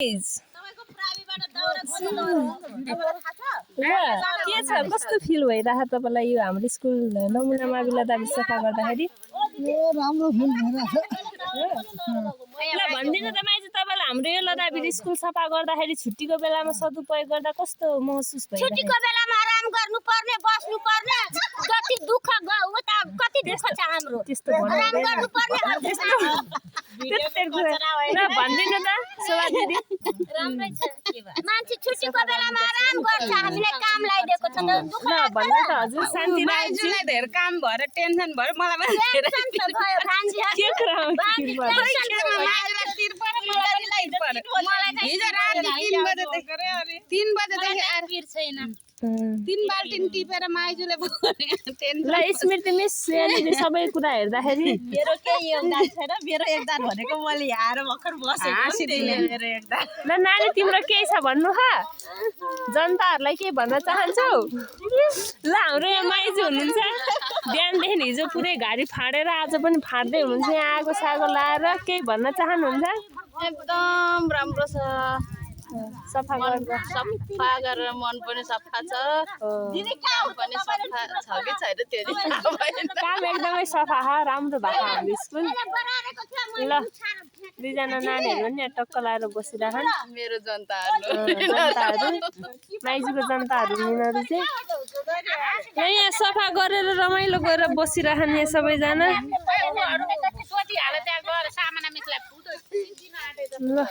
के छ कस्तो फिल भइरहेको तपाईँलाई यो हाम्रो स्कुल नमुना माविला दाबी सफा गर्दाखेरि राम्रो फिल भइरहेछ भनिदिनु त माइजू तपाईँलाई हाम्रो यो लदाबिर स्कुल सफा गर्दाखेरि छुट्टीको बेलामा सदुपयोग गर्दा कस्तो महसुस भयो छुट्टीको बेलामा आराम गर्नु पर्ने बस्नु पर्ने कति दुःख कति दुःख छ हाम्रो त्यस्तो आराम गर्नु पर्ने भनिदिनु त शोभा दिदी राम्रै छ के भयो मान्छे छुट्टीको बेलामा आराम गर्छ हामीले काम लगाइदिएको छ त दुःख भन्नु त हजुर शान्ति माइजूलाई धेर काम भएर टेन्सन भएर मलाई पनि धेरै टेन्सन भयो भान्जी के कुरा हो माइजूलाई तिर पर्यो मलाई पनि लाइट पर्यो हिजो राति 3 बजेदेखि पिर छैन 3 बाल्टिन टिपेर माइजूले ल स्मृति मिस यहाँनिर सबै कुरा हेर्दाखेरि मेरो केही योगदान छैन मेरो योगदान भनेको मैले आएर भर्खर बसेको मेरो योगदान ल नानी तिम्रो केही छ भन्नु ह जनताहरूलाई के भन्न चाहन्छौ ल हाम्रो यहाँ माइजू हुनुहुन्छ बिहानदेखि हिजो पुरै घारी फाडेर आज पनि फाड्दै हुनुहुन्छ यहाँ आगो सागो लाएर केही भन्न चाहनुहुन्छ एकदम राम्रो छ सफा गरेर मन पनि सफा छ दिदी काम पनि सफा छ कि छैन त्यो काम एकदमै सफा छ राम्रो भएको हाम्रो स्कुल ल दुईजना नानीहरू पनि यहाँ टक्क लाएर बसिरहन् मेरो जनताहरू माइजूको जनताहरू यिनीहरू चाहिँ यहाँ सफा गरेर रमाइलो गरेर बसिरहन् यहाँ सबैजना ल